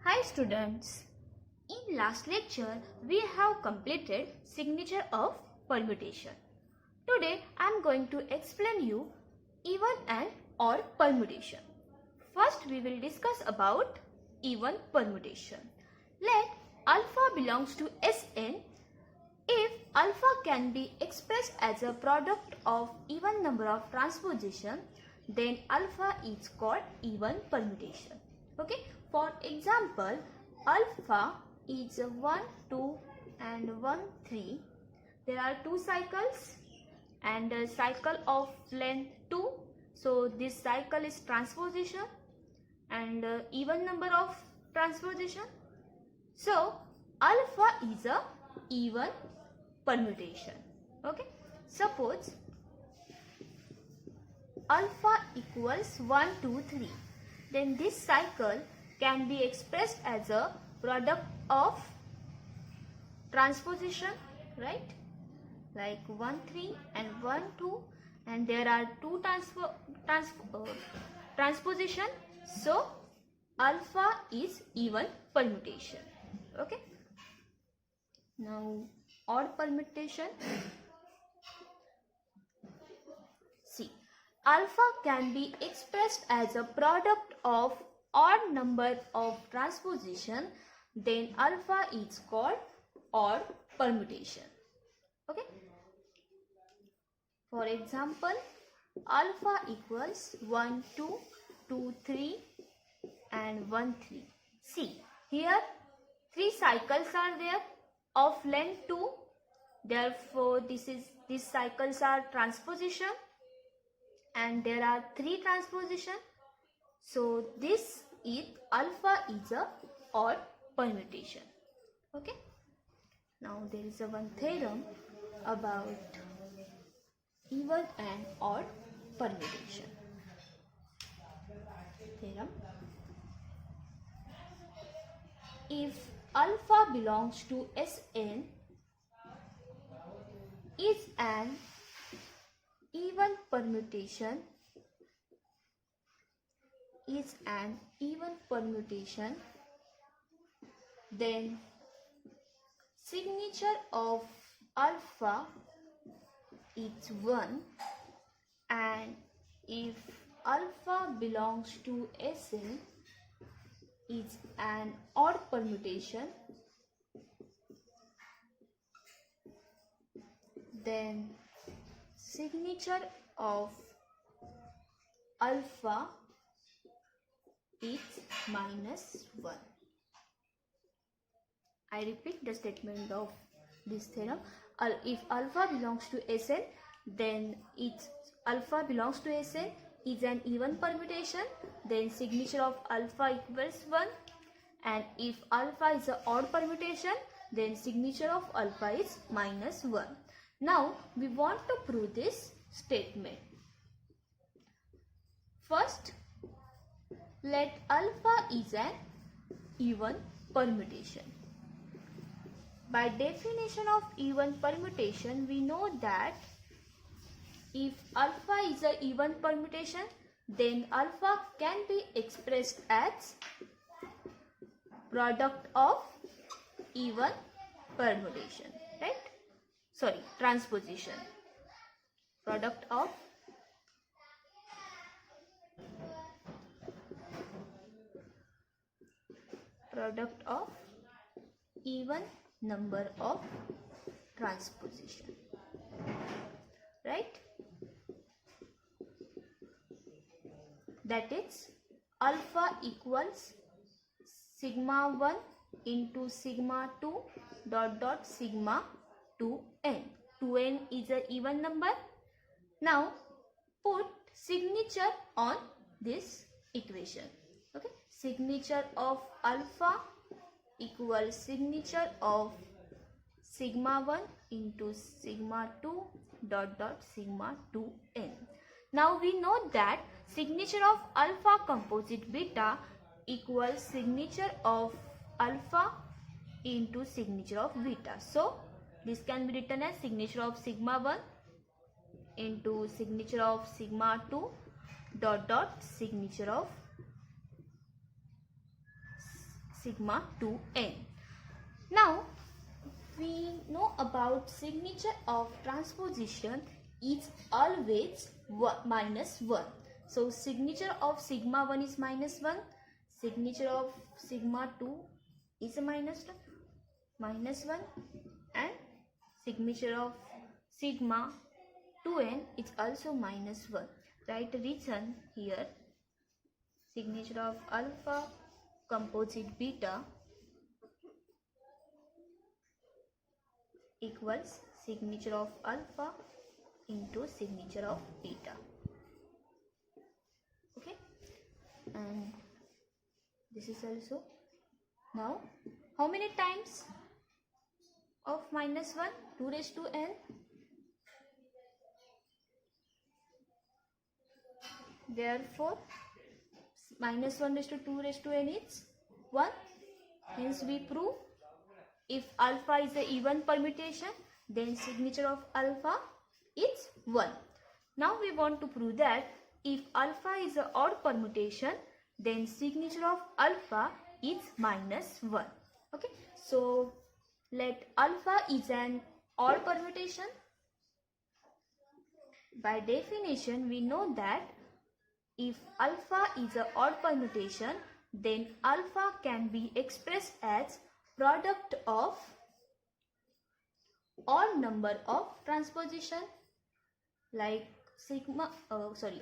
Hi students, in last lecture we have completed signature of permutation. Today I am going to explain you even and odd permutation. First we will discuss about even permutation. Let alpha belongs to Sn if alpha can be expressed as a product of even number of transposition, then alpha is called even permutation. Okay. For example, alpha is 1, 2 and 1, 3. There are two cycles and a cycle of length 2. So this cycle is transposition and even number of transposition. So alpha is a even permutation. Okay. Suppose alpha equals 1, 2, 3. Then this cycle can be expressed as a product of transposition, right? Like 1, 3 and 1, 2, and there are two transposition. So alpha is even permutation. Okay. Now odd permutation. See, alpha can be expressed as a product of odd number of transposition, then alpha is called odd permutation. Okay. For example, alpha equals 1, 2, 2, 3 and 1, 3. See, here three cycles are there of length 2. Therefore, these cycles are transposition and there are three transposition. So this is alpha is a odd permutation. Okay. Now there is a one theorem about even and odd permutation. Theorem: if alpha belongs to Sn is an even permutation then signature of alpha is 1, and if alpha belongs to Sn is an odd permutation, then signature of alpha is -1. I repeat the statement of this theorem. If alpha belongs to Sn, then alpha belongs to Sn is an even permutation, then signature of alpha equals 1, and if alpha is an odd permutation, then signature of alpha is -1. Now we want to prove this statement. First, let alpha is an even permutation. By definition of even permutation, we know that if alpha is an even permutation, then alpha can be expressed as product of even permutation, right? Sorry, transposition. Product of even number of transposition, right? That is alpha equals sigma 1 into sigma 2 dot sigma 2n. 2n is an even number. Now put signature on this equation. Okay, signature of alpha equals signature of sigma 1 into sigma 2 dot sigma 2n. Now we know that signature of alpha composite beta equals signature of alpha into signature of beta. So this can be written as signature of sigma 1 into signature of sigma 2 dot signature of sigma 2n. Now we know about signature of transposition is always minus 1. So signature of sigma 1 is minus 1. Signature of sigma 2 is a minus 1, and signature of sigma 2n is also minus 1. Write a reason here. Signature of alpha composite beta equals signature of alpha into signature of beta. Okay, and this is also. Now how many times of minus 1? 2 raised to n. Therefore minus 1 raised to 2 raised to n is 1. Hence we prove if alpha is an even permutation, then signature of alpha is 1. Now we want to prove that if alpha is an odd permutation, then signature of alpha is minus 1. Okay, so let alpha is an odd permutation. By definition, we know that if alpha is an odd permutation, then alpha can be expressed as product of odd number of transposition, like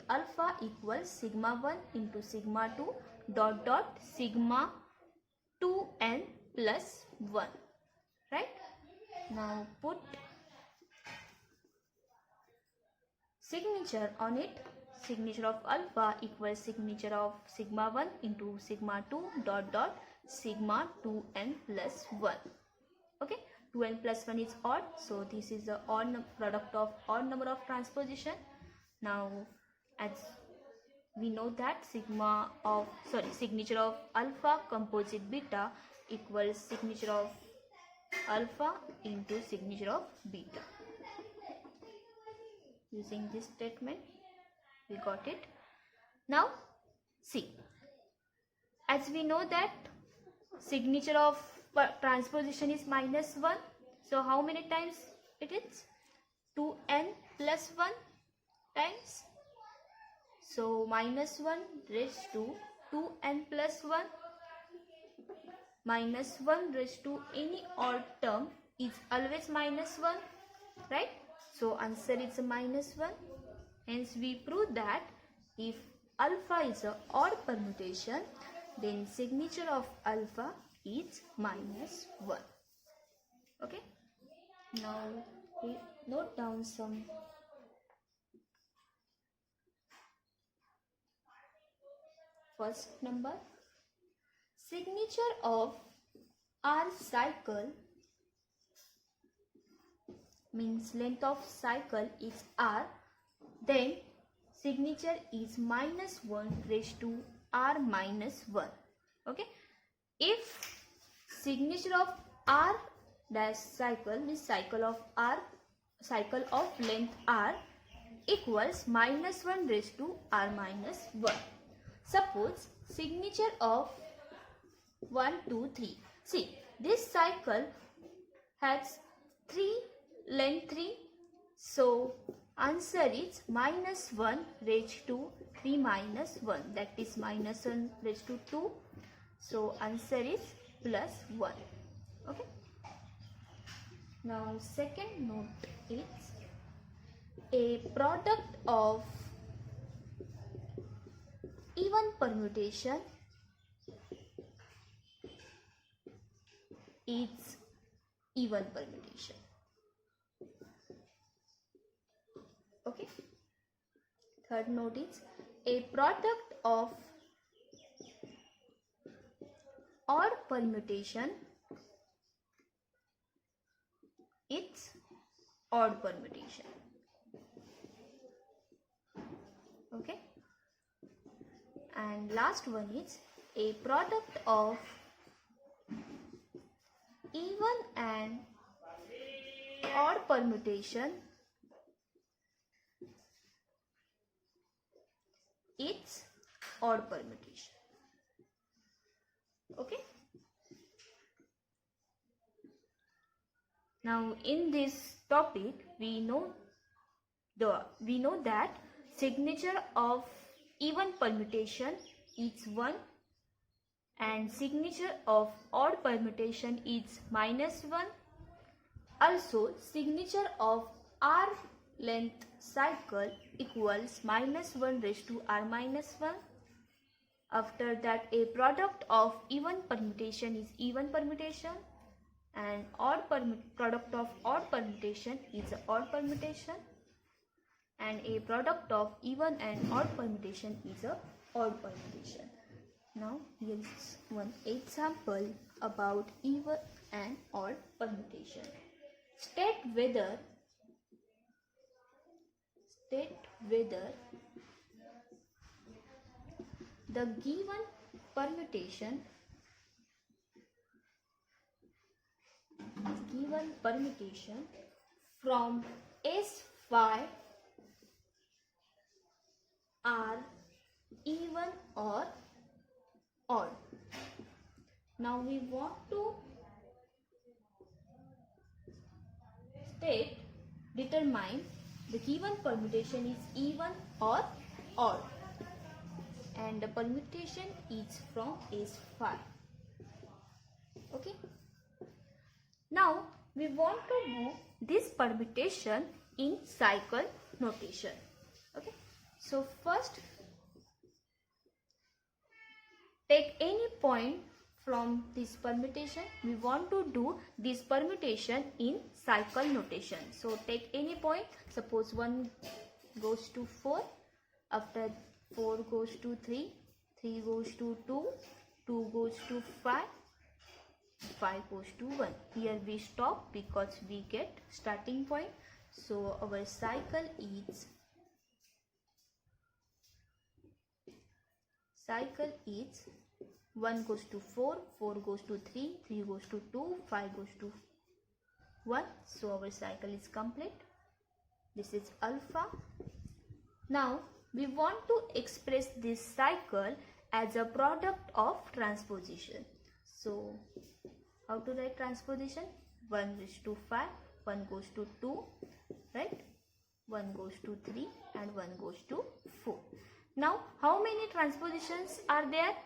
alpha equals sigma 1 into sigma 2 dot dot sigma 2n plus 1, right? Now put signature on it. Signature of alpha equals signature of sigma 1 into sigma 2 dot dot sigma 2n plus 1. Okay, 2n plus 1 is odd, so this is the product of odd number of transposition. Now as we know that signature of alpha composite beta equals signature of alpha into signature of beta. Using this statement we got it. Now see, as we know that signature of transposition is minus 1, so how many times it is? 2n plus 1 times. So minus 1 raised to 2n plus 1 minus 1 raised to any odd term is always minus 1, right? So answer is minus 1. Hence we prove that if alpha is an odd permutation, then signature of alpha is minus 1. Okay, now we note down some. First number, signature of R cycle means length of cycle is R, then signature is minus 1 raised to R minus 1. Okay, if signature of R dash cycle means cycle of length R equals minus 1 raised to R minus 1. Suppose signature of 1, 2, 3. See, this cycle has length 3. So answer is minus 1 raised to 3 minus 1. That is minus 1 raised to 2. So answer is plus 1. Okay. Now second note is a product of even permutation is even permutation. Okay. Third note is a product of odd permutation, it's odd permutation. Okay. And last one is a product of even and odd permutation, it's odd permutation. Okay. Now in this topic we know that signature of even permutation is 1 and signature of odd permutation is -1. Also signature of r length cycle equals -1 raised to r minus 1. After that, a product of even permutation is even permutation and product of odd permutation is odd permutation, and a product of even and odd permutation is a odd permutation. Now here is one example about even and odd permutation. State whether the given permutation from S phi are even or odd. Now we want to determine the given permutation is even or odd, and the permutation is from S phi. Okay. Now we want to do this permutation in cycle notation. Okay. So first take any point from this permutation. We want to do this permutation in cycle notation. So take any point. Suppose 1 goes to 4. After 4 goes to 3. 3 goes to 2. 2 goes to 5. 5 goes to 1. Here we stop because we get starting point. So our cycle is 1 goes to 4, 4 goes to 3, 3 goes to 2, 5 goes to 1. So our cycle is complete. This is alpha. Now we want to express this cycle as a product of transposition. So how to write transposition? 1 is to 5, 1 goes to 2, right? 1 goes to 3 and 1 goes to 4. Now how many transpositions are there?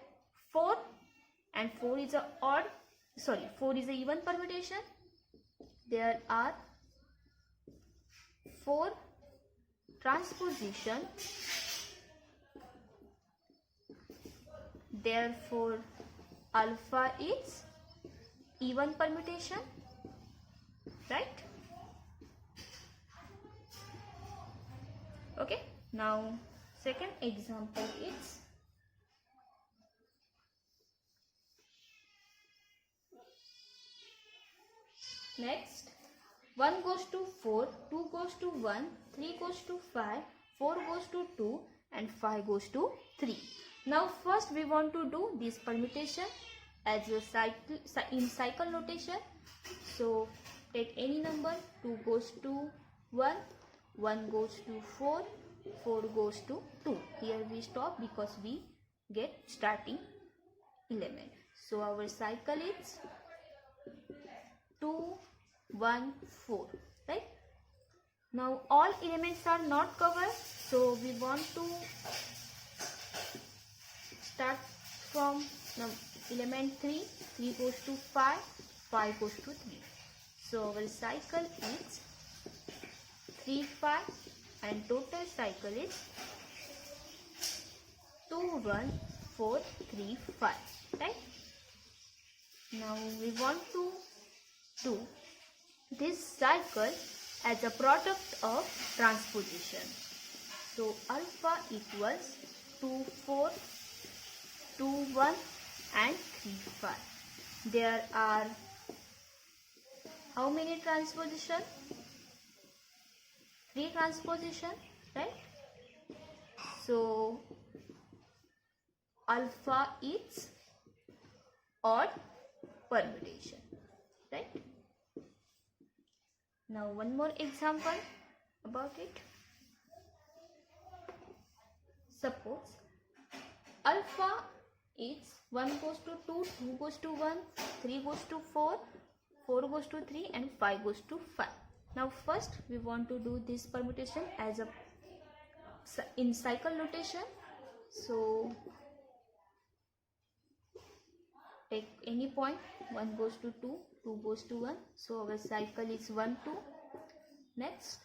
4, and 4 is a 4 is a even permutation. There are 4 transposition. Therefore alpha is even permutation, right? Okay. Now second example is next 1 goes to 4, 2 goes to 1, 3 goes to 5, 4 goes to 2 and 5 goes to 3. Now first we want to do this permutation as a cycle in cycle notation. So take any number. 2 goes to 1, 1 goes to 4, 4 goes to 2. Here we stop because we get starting element. So our cycle is 2, 1, 4, right? Now all elements are not covered, so we want to start from element 3. 3 goes to 5, 5 goes to 3. So our cycle is 3, 5 and total cycle is 2, 1, 4, 3, 5, right? Now we want to do this cycle as a product of transposition. So alpha equals 2, 4, 2, 1 and 3, 5. There are how many transposition? 3 transposition, right? So alpha is odd permutation, right? Now one more example about it. Suppose alpha is 1 goes to 2, 2 goes to 1, 3 goes to 4, 4 goes to 3 and 5 goes to 5. Now first we want to do this permutation as a in cycle notation. So take any point, 1 goes to 2, 2 goes to 1. So our cycle is 1, 2. Next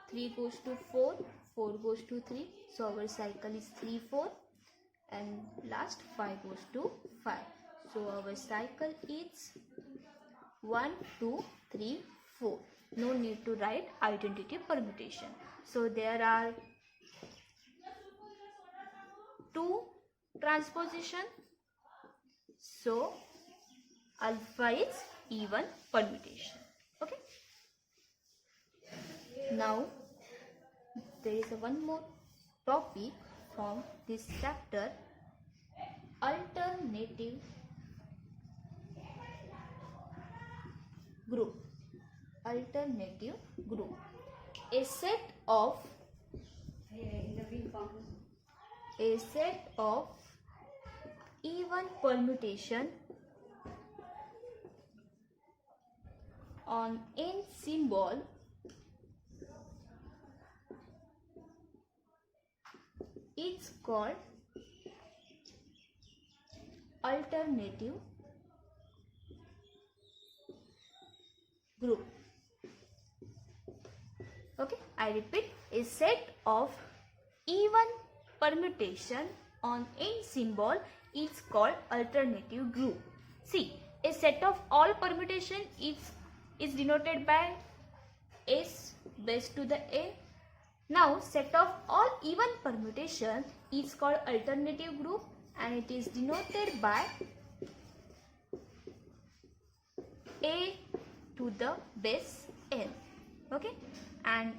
3 goes to 4, 4 goes to 3. So our cycle is 3, 4. And last 5 goes to 5. So our cycle is 1, 2, 3, 4. No need to write identity permutation. So there are 2 transposition. So alpha is even permutation. Okay. Now there is one more topic from this chapter, alternative group. Alternative group. A set of even permutation on n symbol is called alternative group. Okay, I repeat, a set of even permutation on n symbol is called alternative group. See, a set of all permutation is denoted by s base to the n. Now set of all even permutation is called alternative group and it is denoted by a to the base n. Okay, and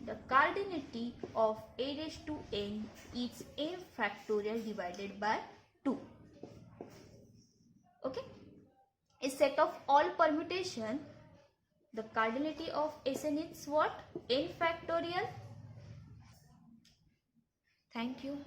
the cardinality of a raised to n is n factorial divided by 2. Okay, a set of all permutation, the cardinality of Sn is what? N factorial. Thank you.